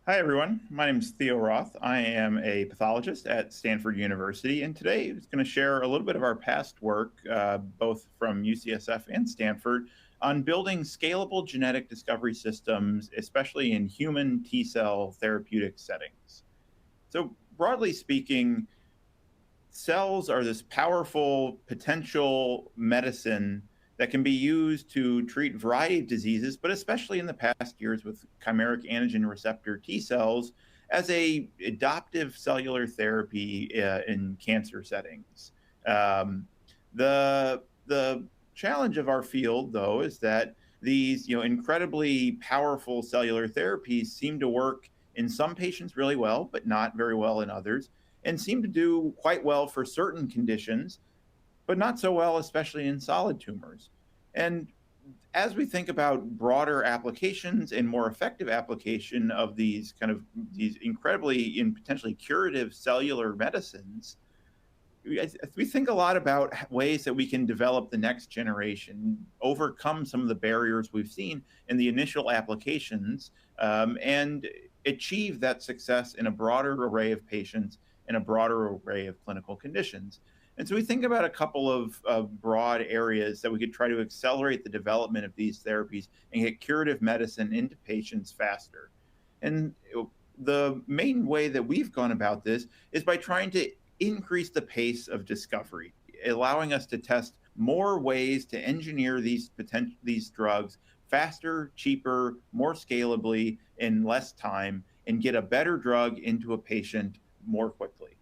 Hi, everyone. My name is Theo Roth. I am a pathologist at Stanford University, and today I'm going to share a little bit of our past work, both from UCSF and Stanford, on building scalable genetic discovery systems, especially in human T cell therapeutic settings. So, broadly speaking, cells are this powerful potential medicine that can be used to treat a variety of diseases, but especially in the past years with chimeric antigen receptor T cells as a adoptive cellular therapy in cancer settings. Um, the challenge of our field, though, is that these incredibly powerful cellular therapies seem to work in some patients really well, but not very well in others, and seem to do quite well for certain conditions, but not so well, especially in solid tumors. And as we think about broader applications and more effective application of these incredibly and potentially curative cellular medicines, we think a lot about ways that we can develop the next generation, overcome some of the barriers we've seen in the initial applications, and achieve that success in a broader array of patients in a broader array of clinical conditions. And so we think about a couple of broad areas that we could try to accelerate the development of these therapies and get curative medicine into patients faster. And the main way that we've gone about this is by trying to increase the pace of discovery, allowing us to test more ways to engineer these drugs faster, cheaper, more scalably in less time, and get a better drug into a patient more quickly.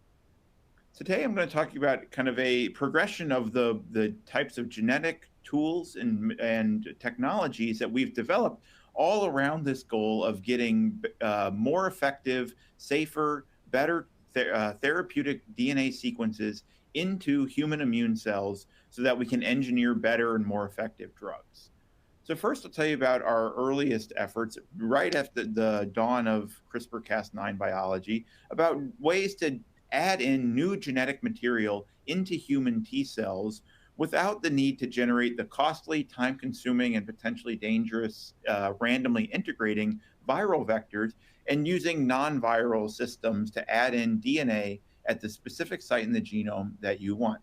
So today I'm going to talk about kind of a progression of the types of genetic tools and technologies that we've developed all around this goal of getting more effective, safer, better therapeutic DNA sequences into human immune cells so that we can engineer better and more effective drugs. So first, I'll tell you about our earliest efforts right after the dawn of CRISPR-Cas9 biology about ways to add in new genetic material into human T cells without the need to generate the costly, time-consuming, and potentially dangerous randomly integrating viral vectors, and using non-viral systems to add in DNA at the specific site in the genome that you want.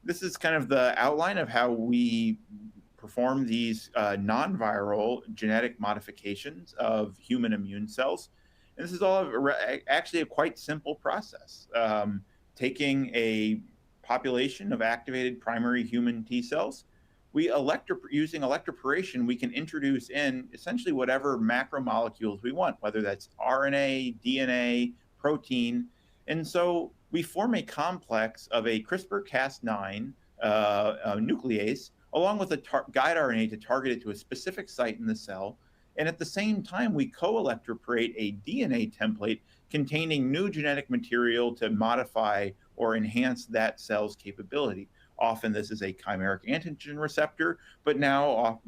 This is kind of the outline of how we perform these non-viral genetic modifications of human immune cells. And this is all actually a quite simple process. Taking a population of activated primary human T cells, using electroporation, we can introduce in essentially whatever macromolecules we want, whether that's RNA, DNA, protein. And so we form a complex of a CRISPR-Cas9 nuclease, along with a guide RNA to target it to a specific site in the cell. And at the same time, we co-electroporate a DNA template containing new genetic material to modify or enhance that cell's capability. Often this is a chimeric antigen receptor, but now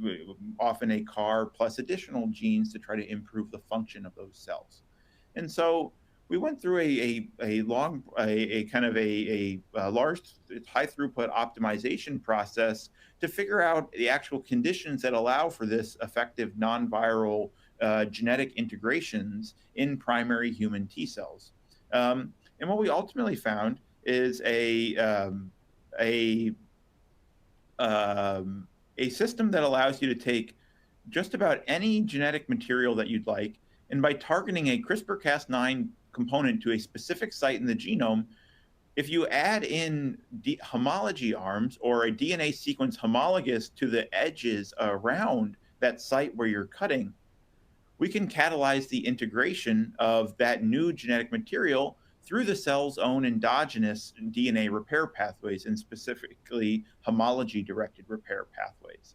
often a CAR plus additional genes to try to improve the function of those cells. And so we went through a large high throughput optimization process to figure out the actual conditions that allow for this effective non-viral genetic integrations in primary human T cells. And what we ultimately found is a a system that allows you to take just about any genetic material that you'd like, and by targeting a CRISPR-Cas9 component to a specific site in the genome, if you add in homology arms or a DNA sequence homologous to the edges around that site where you're cutting, we can catalyze the integration of that new genetic material through the cell's own endogenous DNA repair pathways, and specifically homology-directed repair pathways.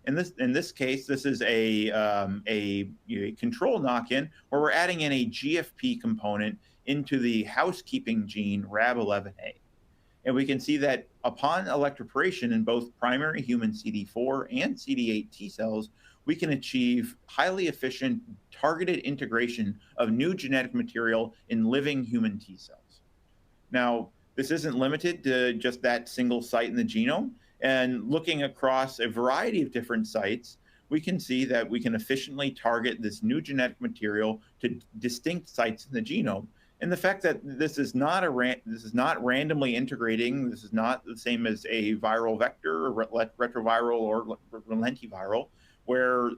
In this case, this is a control knock-in where we're adding in a GFP component into the housekeeping gene RAB11A. And we can see that upon electroporation in both primary human CD4 and CD8 T cells, we can achieve highly efficient targeted integration of new genetic material in living human T cells. Now, this isn't limited to just that single site in the genome. And looking across a variety of different sites, we can see that we can efficiently target this new genetic material to distinct sites in the genome. And the fact that this is not randomly integrating, this is not the same as a viral vector, or retroviral or lentiviral, where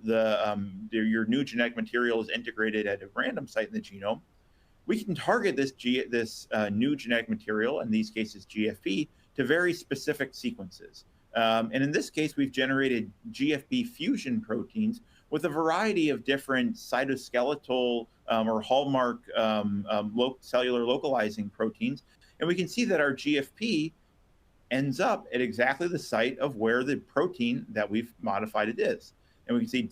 your new genetic material is integrated at a random site in the genome. We can target this new genetic material, in these cases GFP, to very specific sequences. And in this case, we've generated GFP fusion proteins with a variety of different cytoskeletal or hallmark cellular localizing proteins. And we can see that our GFP ends up at exactly the site of where the protein that we've modified it is. And we can see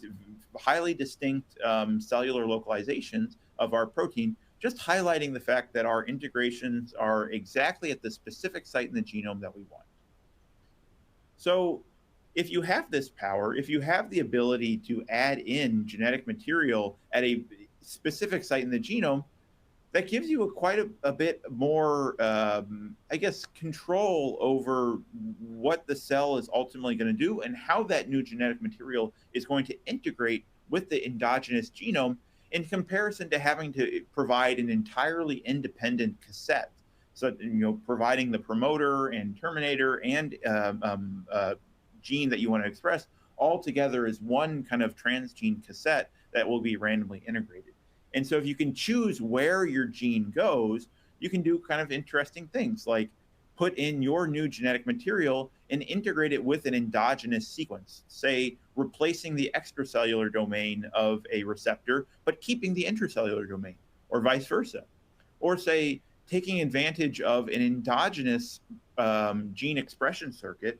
highly distinct cellular localizations of our protein, just highlighting the fact that our integrations are exactly at the specific site in the genome that we want. So if you have this power, if you have the ability to add in genetic material at a specific site in the genome, that gives you quite a bit more, control over what the cell is ultimately going to do and how that new genetic material is going to integrate with the endogenous genome, in comparison to having to provide an entirely independent cassette. So, providing the promoter and terminator and gene that you want to express all together as one kind of transgene cassette that will be randomly integrated. And so if you can choose where your gene goes, you can do kind of interesting things like put in your new genetic material and integrate it with an endogenous sequence, say replacing the extracellular domain of a receptor, but keeping the intracellular domain, or vice versa. Or say taking advantage of an endogenous gene expression circuit,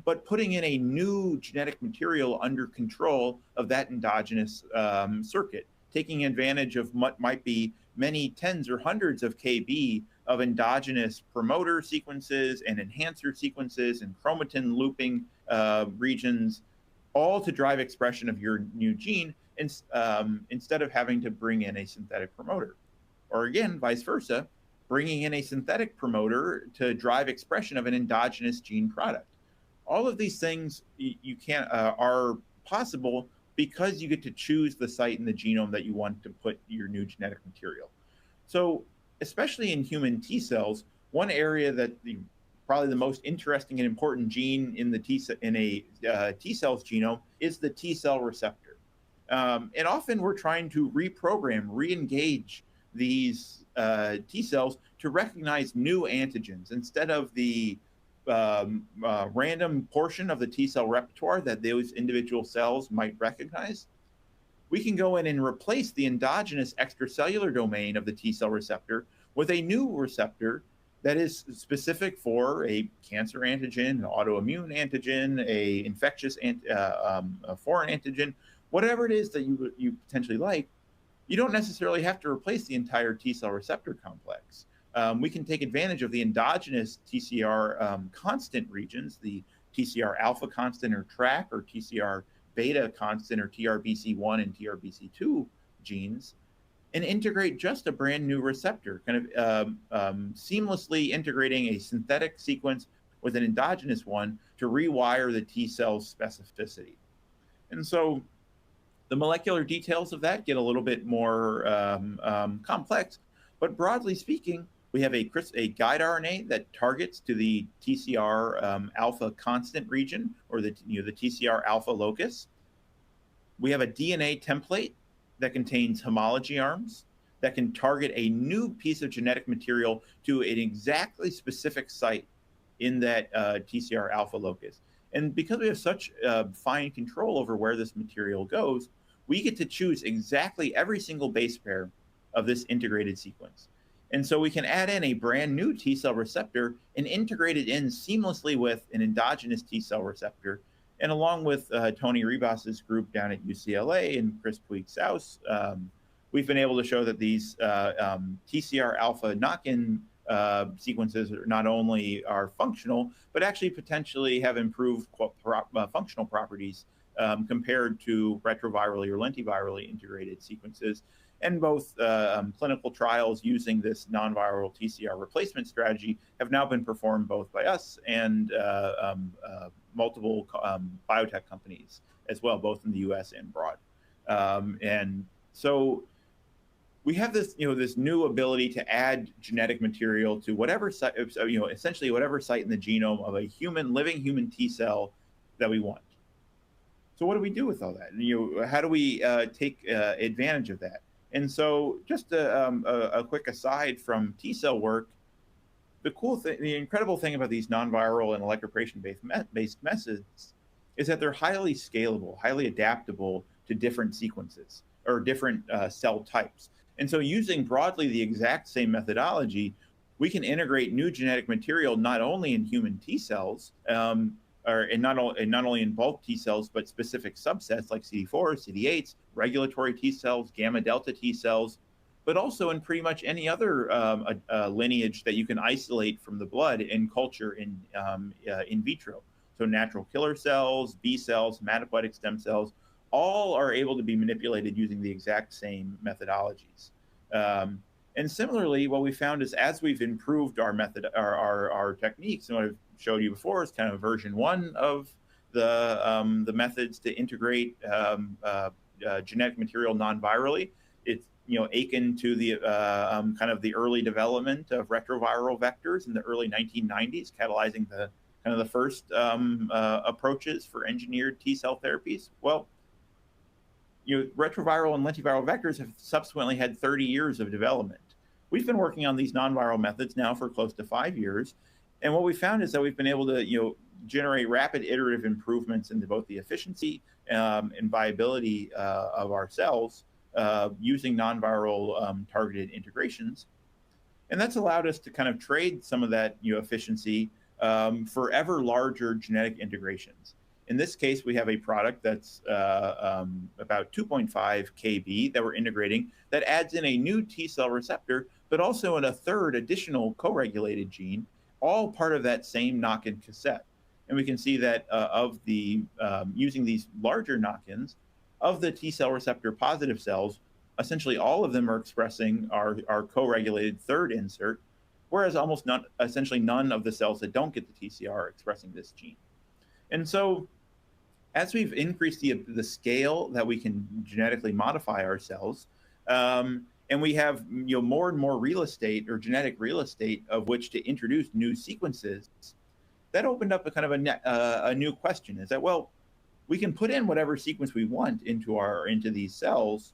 but putting in a new genetic material under control of that endogenous circuit, taking advantage of what might be many tens or hundreds of kb of endogenous promoter sequences and enhancer sequences and chromatin looping regions, all to drive expression of your new gene instead of having to bring in a synthetic promoter. Or again, vice versa, bringing in a synthetic promoter to drive expression of an endogenous gene product. All of these things are possible because you get to choose the site in the genome that you want to put your new genetic material. So, especially in human T cells, one area that probably the most interesting and important gene in a T cell's genome is the T cell receptor. And often we're trying to reprogram, re-engage these T cells to recognize new antigens instead of the random portion of the T cell repertoire that those individual cells might recognize. We can go in and replace the endogenous extracellular domain of the T cell receptor with a new receptor that is specific for a cancer antigen, an autoimmune antigen, a infectious a foreign antigen, whatever it is that you potentially like. You don't necessarily have to replace the entire T cell receptor complex. We can take advantage of the endogenous TCR constant regions, the TCR alpha constant or TRAC, or TCR beta constant or TRBC1 and TRBC2 genes, and integrate just a brand new receptor, kind of seamlessly integrating a synthetic sequence with an endogenous one to rewire the T cell's specificity. And so the molecular details of that get a little bit more complex, but broadly speaking, we have a guide RNA that targets to the TCR alpha constant region, or the TCR alpha locus. We have a DNA template that contains homology arms that can target a new piece of genetic material to an exactly specific site in that TCR alpha locus. And because we have such fine control over where this material goes, we get to choose exactly every single base pair of this integrated sequence. And so we can add in a brand new T cell receptor and integrate it in seamlessly with an endogenous T cell receptor. And along with Tony Ribas's group down at UCLA and Chris Puig-Saus, we've been able to show that these TCR alpha knockin sequences not only are functional, but actually potentially have improved functional properties compared to retrovirally or lentivirally integrated sequences. And both clinical trials using this non-viral TCR replacement strategy have now been performed both by us and multiple biotech companies as well, both in the U.S. and abroad. And so we have this, this new ability to add genetic material to whatever site, essentially whatever site in the genome of a living human T cell that we want. So what do we do with all that? How do we take advantage of that? And so, just a quick aside from T cell work, the incredible thing about these non-viral and electroporation-based methods is that they're highly scalable, highly adaptable to different sequences or different cell types. And so using broadly the exact same methodology, we can integrate new genetic material not only in human T cells, and not only in bulk T cells, but specific subsets like CD4s, CD8s, regulatory T cells, gamma delta T cells, but also in pretty much any other lineage that you can isolate from the blood in culture in vitro. So natural killer cells, B cells, hematopoietic stem cells, all are able to be manipulated using the exact same methodologies. And similarly, what we found is as we've improved our our techniques, and what I've showed you before is kind of version 1 of the methods to integrate genetic material non-virally. It's akin to the kind of the early development of retroviral vectors in the early 1990s, catalyzing the kind of the first approaches for engineered T cell therapies. Well, retroviral and lentiviral vectors have subsequently had 30 years of development. We've been working on these non-viral methods now for close to 5 years. And what we found is that we've been able to, generate rapid iterative improvements into both the efficiency and viability of our cells using non-viral targeted integrations. And that's allowed us to kind of trade some of that efficiency for ever larger genetic integrations. In this case, we have a product that's about 2.5 kb that we're integrating that adds in a new T cell receptor, but also in a third additional co-regulated gene, all part of that same knockin cassette. And we can see that using these larger knockins, of the T cell receptor positive cells, essentially all of them are expressing our co-regulated third insert, whereas essentially none of the cells that don't get the TCR are expressing this gene. And so as we've increased the scale that we can genetically modify our cells, and we have more and more real estate or genetic real estate of which to introduce new sequences, that opened up a kind of a new question. Is that, well, we can put in whatever sequence we want into these cells,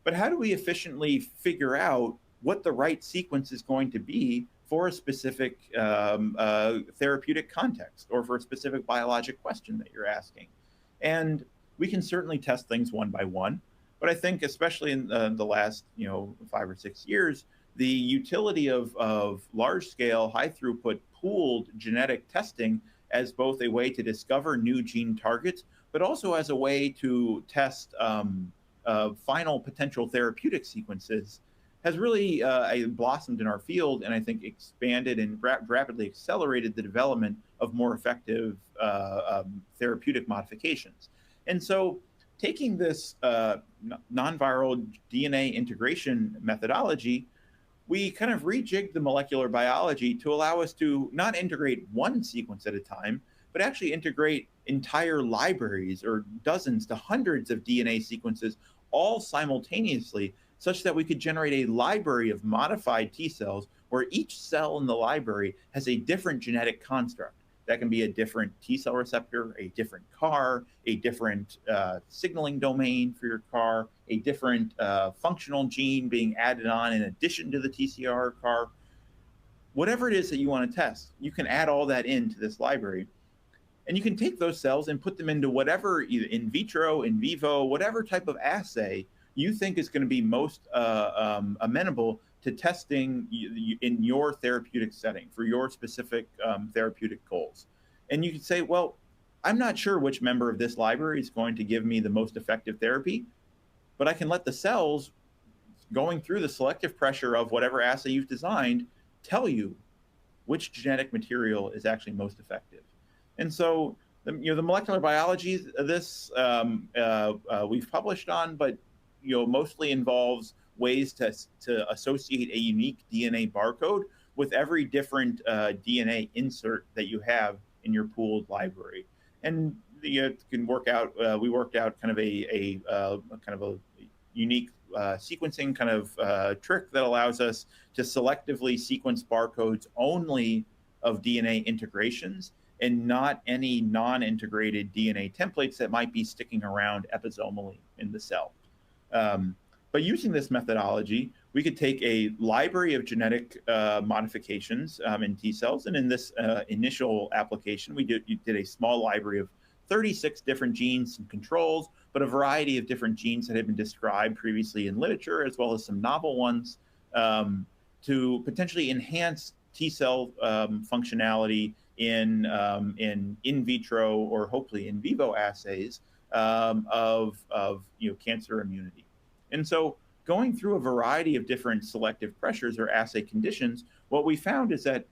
but how do we efficiently figure out what the right sequence is going to be for a specific therapeutic context or for a specific biologic question that you're asking? And we can certainly test things one by one, but I think especially in the last 5 or 6 years, the utility of large-scale, high-throughput pooled genetic testing as both a way to discover new gene targets, but also as a way to test final potential therapeutic sequences has really blossomed in our field, and I think expanded and rapidly accelerated the development of more effective therapeutic modifications. And so taking this non-viral DNA integration methodology, we kind of rejigged the molecular biology to allow us to not integrate one sequence at a time, but actually integrate entire libraries or dozens to hundreds of DNA sequences all simultaneously, such that we could generate a library of modified T cells where each cell in the library has a different genetic construct. That can be a different T cell receptor, a different CAR, a different signaling domain for your CAR, a different functional gene being added on in addition to the TCR CAR. Whatever it is that you want to test, you can add all that into this library. And you can take those cells and put them into whatever, either in vitro, in vivo, whatever type of assay you think is going to be most amenable to testing in your therapeutic setting for your specific therapeutic goals. And you can say, well, I'm not sure which member of this library is going to give me the most effective therapy, but I can let the cells going through the selective pressure of whatever assay you've designed tell you which genetic material is actually most effective. And so, the molecular biology of this we've published on, but mostly involves ways to associate a unique DNA barcode with every different DNA insert that you have in your pooled library. And you can work out. We worked out kind of a unique sequencing kind of trick that allows us to selectively sequence barcodes only of DNA integrations and not any non-integrated DNA templates that might be sticking around episomally in the cell. But using this methodology, we could take a library of genetic modifications in T cells. And in this initial application, we did a small library of 36 different genes and controls, but a variety of different genes that had been described previously in literature, as well as some novel ones, to potentially enhance T cell functionality in vitro or hopefully in vivo assays of cancer immunity. And so going through a variety of different selective pressures or assay conditions, what we found is that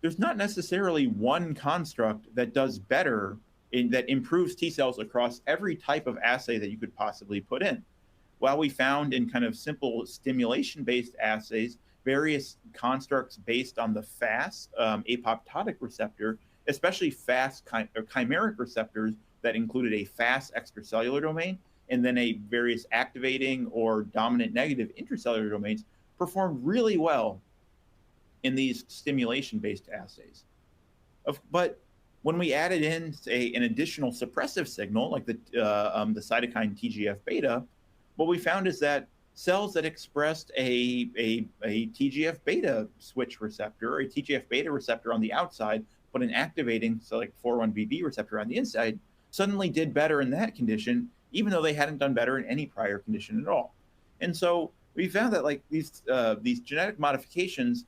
there's not necessarily one construct that does better that improves T cells across every type of assay that you could possibly put in. While we found in kind of simple stimulation-based assays, various constructs based on the FAS apoptotic receptor, especially FAS or chimeric receptors that included a FAS extracellular domain, and then a various activating or dominant negative intracellular domains, performed really well in these stimulation-based assays. But when we added in, say, an additional suppressive signal, like the cytokine TGF-beta, what we found is that cells that expressed a TGF-beta switch receptor, or a TGF-beta receptor on the outside, but an activating, so like 4-1BB receptor on the inside, suddenly did better in that condition, even though they hadn't done better in any prior condition at all. And so we found that like these genetic modifications,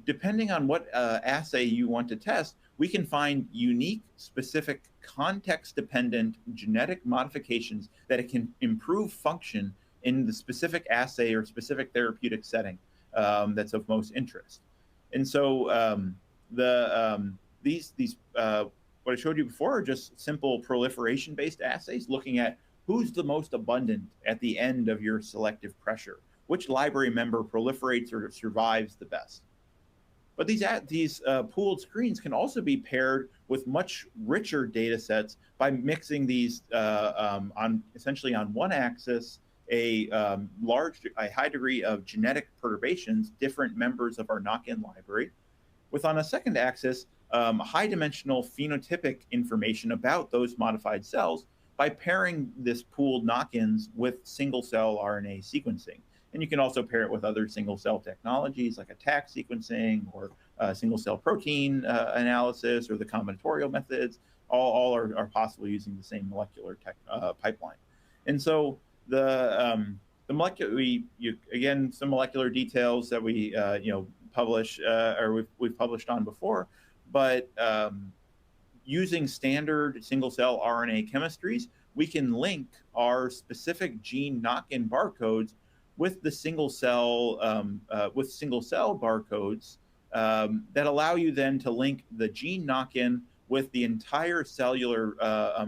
depending on what assay you want to test, we can find unique, specific, context-dependent genetic modifications that it can improve function in the specific assay or specific therapeutic setting that's of most interest. And so these what I showed you before are just simple proliferation-based assays looking at who's the most abundant at the end of your selective pressure, which library member proliferates or survives the best. But these pooled screens can also be paired with much richer data sets by mixing these essentially on one axis a high degree of genetic perturbations, different members of our knockin library, with on a second axis high dimensional phenotypic information about those modified cells by pairing this pooled knock-ins with single cell RNA sequencing. And you can also pair it with other single cell technologies like attack sequencing or single cell protein analysis or the combinatorial methods. All are possible using the same molecular pipeline. And so the molecular, again, some molecular details that we publish or we've published on before, but using standard single cell RNA chemistries, we can link our specific gene knock-in barcodes with the single cell barcodes that allow you then to link the gene knock-in with the entire cellular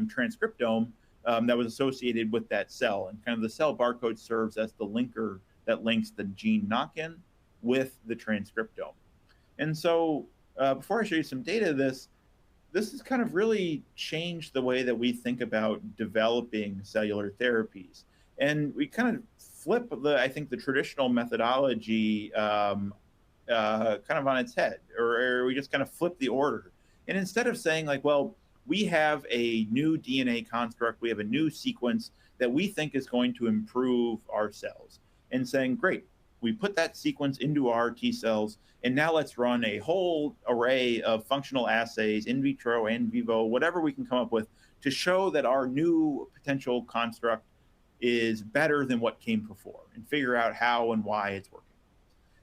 transcriptome that was associated with that cell. And kind of the cell barcode serves as the linker that links the gene knock-in with the transcriptome. And so before I show you some data of this has kind of really changed the way that we think about developing cellular therapies. And we kind of flip I think the traditional methodology kind of on its head, or we just kind of flip the order. And instead of saying like, well, we have a new DNA construct, we have a new sequence that we think is going to improve our cells, and saying, great, we put that sequence into our T cells, and now let's run a whole array of functional assays, in vitro and vivo, whatever we can come up with, to show that our new potential construct is better than what came before, and figure out how and why it's working.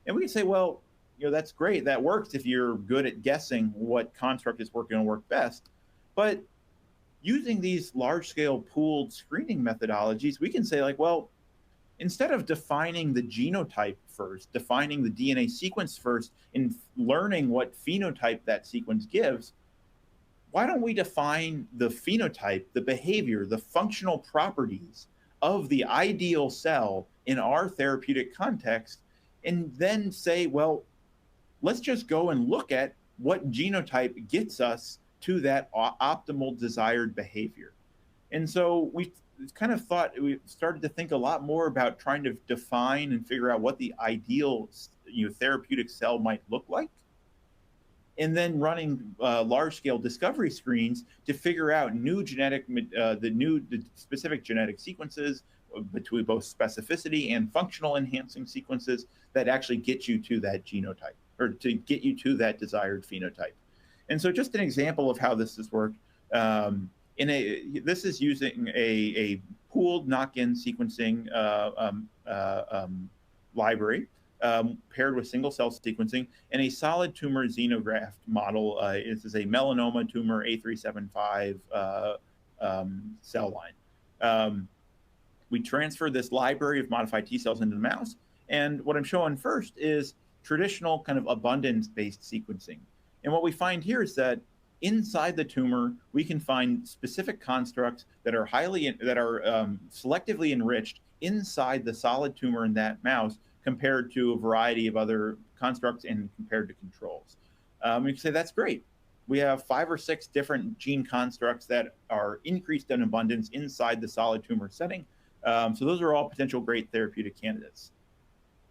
And we can say, well, that's great. That works if you're good at guessing what construct is going to work best. But using these large-scale pooled screening methodologies, we can say like, well, instead of defining the genotype first, defining the DNA sequence first, and learning what phenotype that sequence gives, why don't we define the phenotype, the behavior, the functional properties of the ideal cell in our therapeutic context, and then say, well, let's just go and look at what genotype gets us to that optimal desired behavior. And so we kind of thought, we started to think a lot more about trying to define and figure out what the ideal therapeutic cell might look like, and then running large-scale discovery screens to figure out the specific genetic sequences between both specificity and functional enhancing sequences that actually get you to that genotype, or to get you to that desired phenotype. And so just an example of how this has worked. This is using a pooled knockin sequencing library paired with single cell sequencing and a solid tumor xenograft model. This is a melanoma tumor A375 cell line. We transfer this library of modified T cells into the mouse. And what I'm showing first is traditional kind of abundance-based sequencing. And what we find here is that inside the tumor, we can find specific constructs that are selectively enriched inside the solid tumor in that mouse compared to a variety of other constructs and compared to controls. We can say that's great. We have 5 or 6 different gene constructs that are increased in abundance inside the solid tumor setting. So those are all potential great therapeutic candidates.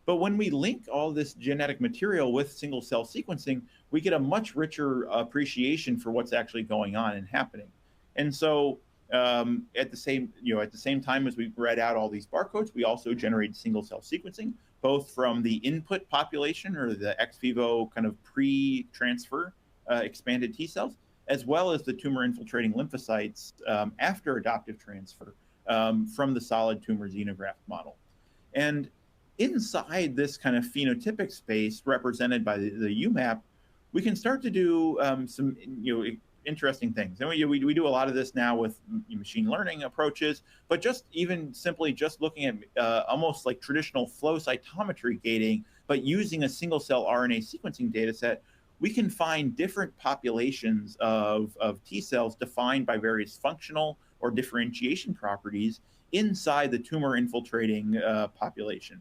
But when we link all this genetic material with single cell sequencing, we get a much richer appreciation for what's actually going on and happening. And so at the same time as we read out all these barcodes, we also generated single cell sequencing, both from the input population or the ex vivo kind of pre-transfer expanded T cells, as well as the tumor infiltrating lymphocytes after adoptive transfer from the solid tumor xenograft model. And inside this kind of phenotypic space represented by the UMAP, we can start to do some interesting things. And we do a lot of this now with machine learning approaches, but simply looking at almost like traditional flow cytometry gating, but using a single cell RNA sequencing data set, we can find different populations of T cells defined by various functional or differentiation properties inside the tumor infiltrating population.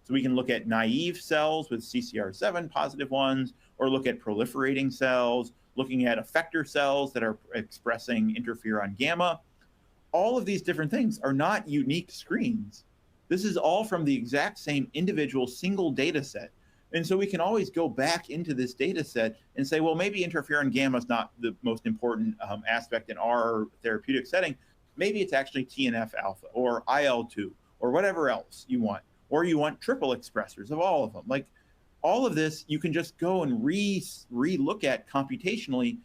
So we can look at naive cells with CCR7 positive ones, or look at proliferating cells, looking at effector cells that are expressing interferon gamma. All of these different things are not unique screens. This is all from the exact same individual single data set. And so we can always go back into this data set and say, well, maybe interferon gamma is not the most important aspect in our therapeutic setting. Maybe it's actually TNF alpha or IL-2 or whatever else you want. Or you want triple expressors of all of them. Like all of this, you can just go and re-look at computationally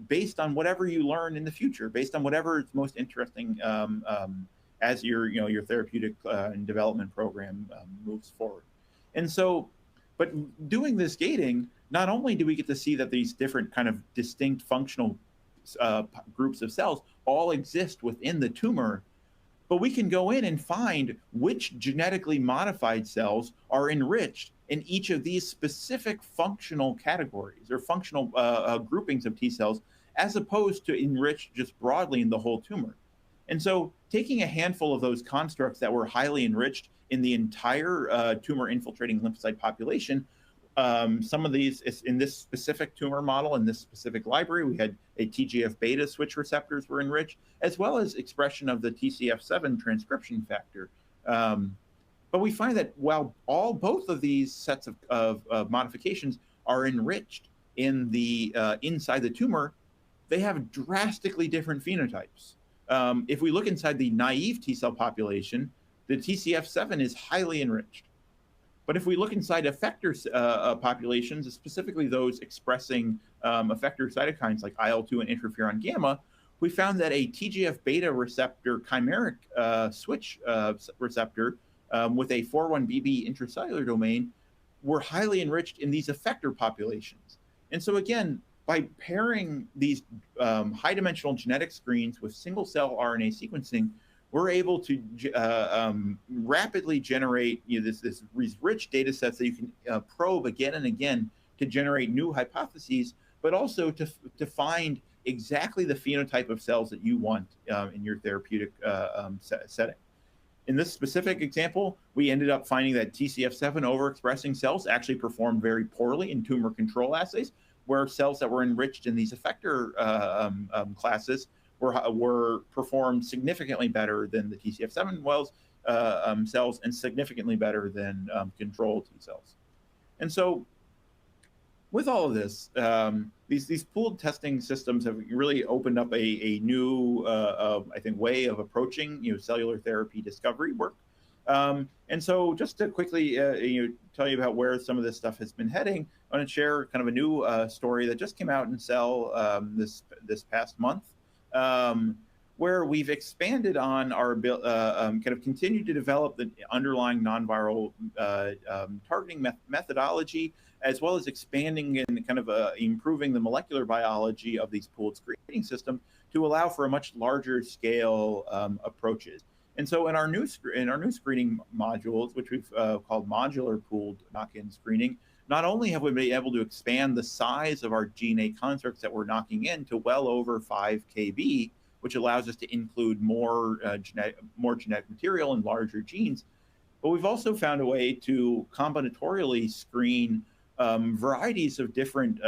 based on whatever you learn in the future, based on whatever is most interesting as your therapeutic and development program moves forward. And so, but doing this gating, not only do we get to see that these different kind of distinct functional groups of cells all exist within the tumor, but we can go in and find which genetically modified cells are enriched in each of these specific functional categories or functional groupings of T cells, as opposed to enriched just broadly in the whole tumor. And so taking a handful of those constructs that were highly enriched in the entire tumor infiltrating lymphocyte population, some of these, in this specific tumor model, in this specific library, we had a TGF-beta switch receptors were enriched, as well as expression of the TCF7 transcription factor. But we find that while both of these sets of modifications are enriched in the inside the tumor, they have drastically different phenotypes. If we look inside the naive T cell population, the TCF7 is highly enriched. But if we look inside effector populations, specifically those expressing effector cytokines like IL-2 and interferon gamma, we found that a TGF-beta receptor chimeric switch receptor with a 4-1BB intracellular domain were highly enriched in these effector populations. And so again, by pairing these high-dimensional genetic screens with single-cell RNA sequencing, we're able to rapidly generate this rich data sets that you can probe again and again to generate new hypotheses, but also to find exactly the phenotype of cells that you want in your therapeutic setting. In this specific example, we ended up finding that TCF7 overexpressing cells actually performed very poorly in tumor control assays, where cells that were enriched in these effector classes were performed significantly better than the TCF7 cells and significantly better than control T cells. And so with all of this, these pooled testing systems have really opened up a new, I think, way of approaching cellular therapy discovery work. And so just to quickly tell you about where some of this stuff has been heading, I want to share kind of a new story that just came out in Cell this past month, where we've expanded on our kind of continued to develop the underlying non-viral targeting methodology, as well as expanding and kind of improving the molecular biology of these pooled screening systems to allow for a much larger scale approaches. And so in our new screening modules, which we've called modular pooled knockin screening, not only have we been able to expand the size of our DNA constructs that we're knocking in to well over 5 kb, which allows us to include more genetic material and larger genes, but we've also found a way to combinatorially screen varieties of different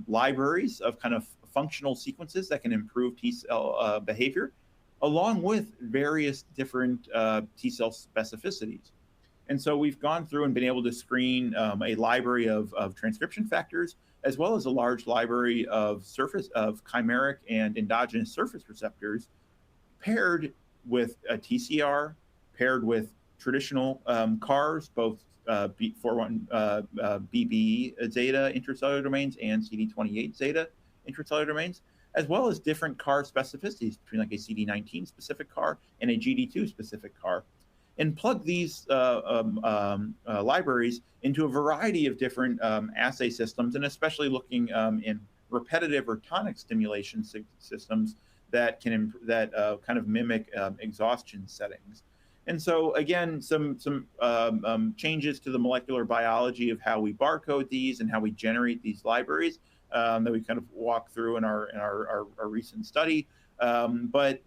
libraries of kind of functional sequences that can improve T cell behavior, along with various different T cell specificities. And so we've gone through and been able to screen a library of transcription factors, as well as a large library of chimeric and endogenous surface receptors, paired with a TCR, paired with traditional CARs, both BB zeta intracellular domains and CD28 zeta intracellular domains, as well as different CAR specificities between like a CD19 specific CAR and a GD2 specific CAR, and plug these libraries into a variety of different assay systems, and especially looking in repetitive or tonic stimulation systems that can kind of mimic exhaustion settings. And so again, some changes to the molecular biology of how we barcode these and how we generate these libraries that we kind of walk through in our recent study. But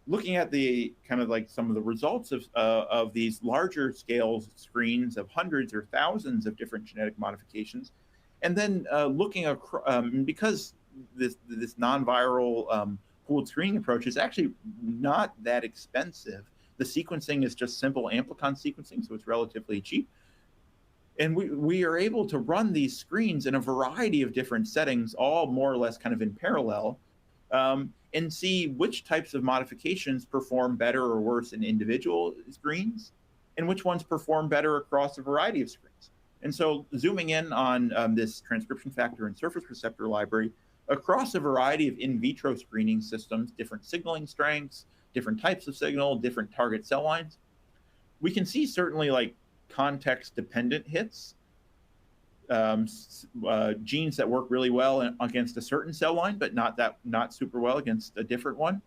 looking at the kind of like some of the results of these larger scale screens of hundreds or thousands of different genetic modifications, and then looking across, because this non-viral pooled screening approach is actually not that expensive. The sequencing is just simple amplicon sequencing, so it's relatively cheap. And we are able to run these screens in a variety of different settings, all more or less kind of in parallel, and see which types of modifications perform better or worse in individual screens, and which ones perform better across a variety of screens. And so zooming in on this transcription factor and surface receptor library across a variety of in vitro screening systems, different signaling strengths, different types of signal, different target cell lines, we can see certainly like context-dependent hits, genes that work really well against a certain cell line, but not super well against a different one.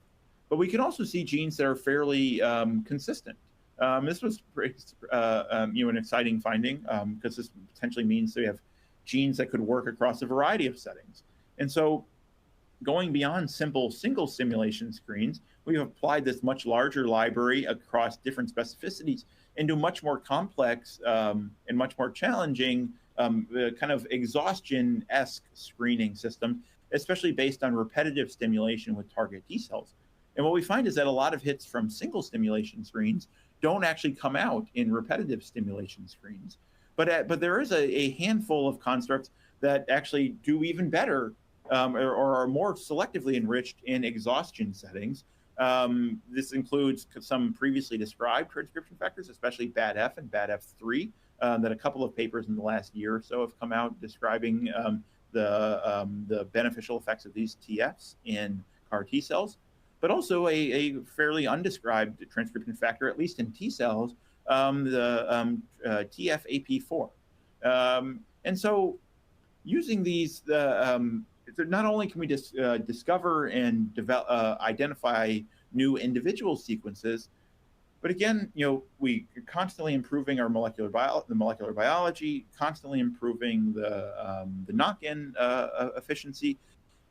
But we can also see genes that are fairly consistent. This was an exciting finding because this potentially means we have genes that could work across a variety of settings. And so going beyond simple single simulation screens, we've applied this much larger library across different specificities into much more complex and much more challenging kind of exhaustion-esque screening system, especially based on repetitive stimulation with target T cells. And what we find is that a lot of hits from single stimulation screens don't actually come out in repetitive stimulation screens. But there is a handful of constructs that actually do even better or are more selectively enriched in exhaustion settings. This includes some previously described transcription factors, especially BADF and BADF3, that a couple of papers in the last year or so have come out describing the beneficial effects of these TFs in CAR T cells, but also a fairly undescribed transcription factor, at least in T cells, the TFAP4. And so using these, not only can we discover and identify new individual sequences, but again, we are constantly improving our molecular biology, constantly improving the knock-in efficiency.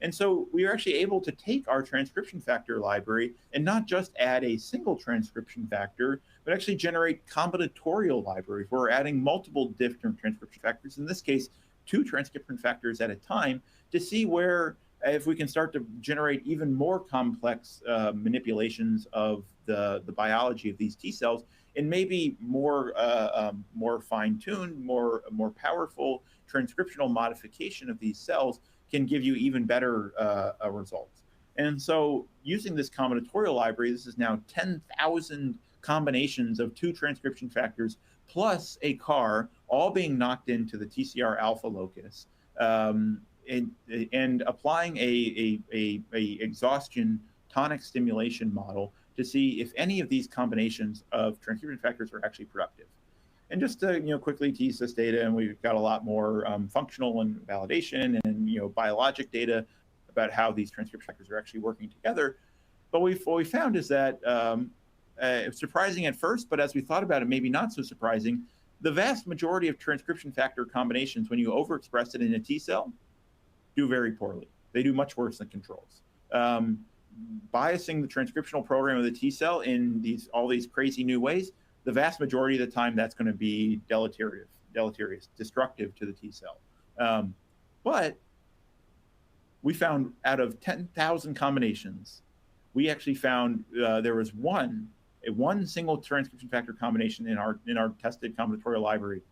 And so we are actually able to take our transcription factor library and not just add a single transcription factor, but actually generate combinatorial libraries where we're adding multiple different transcription factors, in this case, 2 transcription factors at a time to see where, if we can start to generate even more complex manipulations of the biology of these T cells, and maybe more fine-tuned, more powerful transcriptional modification of these cells can give you even better results. And so using this combinatorial library, this is now 10,000 combinations of 2 transcription factors plus a CAR, all being knocked into the TCR alpha locus, and applying a exhaustion tonic stimulation model to see if any of these combinations of transcription factors are actually productive. And just to quickly tease this data, and we've got a lot more functional and validation and biologic data about how these transcription factors are actually working together. But what we found is that surprising at first, but as we thought about it, maybe not so surprising, the vast majority of transcription factor combinations, when you overexpress it in a T cell, do very poorly. They do much worse than controls. Biasing the transcriptional program of the T cell in all these crazy new ways, the vast majority of the time that's going to be deleterious, destructive to the T cell. But we found out of 10,000 combinations, we actually found there was one single transcription factor combination in our tested combinatorial library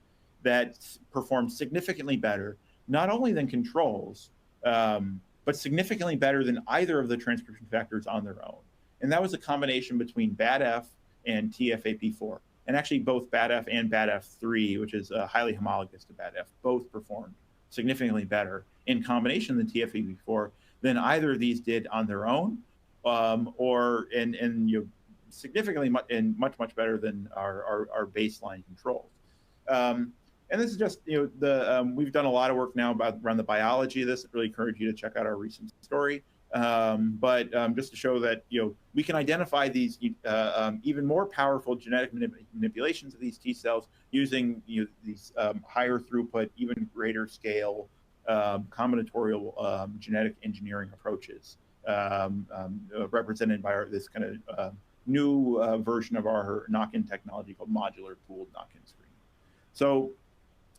that performed significantly better, not only than controls, but significantly better than either of the transcription factors on their own. And that was a combination between BADF and TFAP4. And actually both BADF and BADF3, which is highly homologous to BADF, both performed significantly better in combination than TFAP4 than either of these did on their own, or significantly much better than our baseline controls. And this is just, we've done a lot of work now around the biology of this. I really encourage you to check out our recent story. But just to show that, we can identify these even more powerful genetic manipulations of these T cells using these higher throughput, even greater scale combinatorial genetic engineering approaches, represented by this kind of new version of our knockin technology called modular pooled knockin screen. So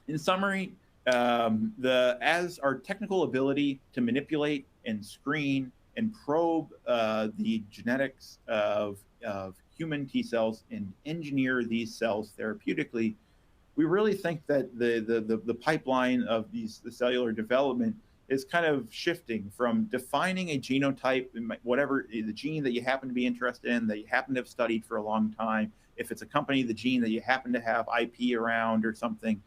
in summary, as our technical ability to manipulate and screen and probe the genetics of human T cells and engineer these cells therapeutically, we really think that the pipeline of the cellular development is kind of shifting from defining a genotype, whatever the gene that you happen to be interested in, that you happen to have studied for a long time. If it's a company, the gene that you happen to have IP around or something,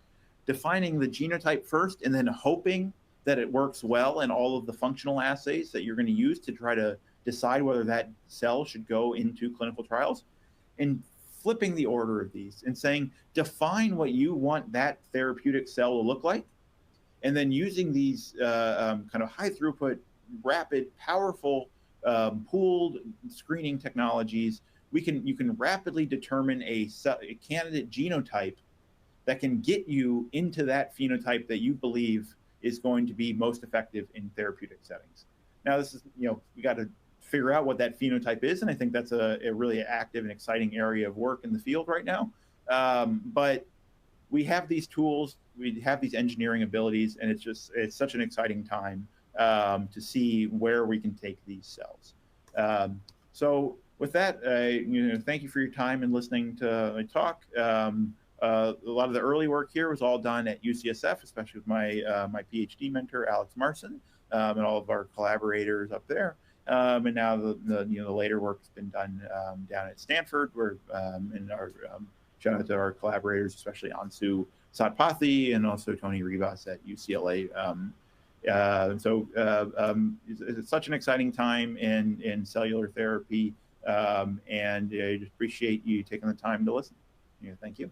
defining the genotype first and then hoping that it works well in all of the functional assays that you're going to use to try to decide whether that cell should go into clinical trials, and flipping the order of these and saying, define what you want that therapeutic cell to look like, and then using these kind of high throughput, rapid, powerful, pooled screening technologies, you can rapidly determine a candidate genotype that can get you into that phenotype that you believe is going to be most effective in therapeutic settings. Now, this is, we got to figure out what that phenotype is, and I think that's a really active and exciting area of work in the field right now. But we have these tools, we have these engineering abilities, and it's such an exciting time to see where we can take these cells. So with that, thank you for your time and listening to my talk. A lot of the early work here was all done at UCSF, especially with my PhD mentor, Alex Marson, and all of our collaborators up there. And now the later work's been done down at Stanford, where and our shout out to our collaborators, especially Ansu Satpathy and also Tony Rivas at UCLA. It's such an exciting time in cellular therapy, and I just appreciate you taking the time to listen. Thank you.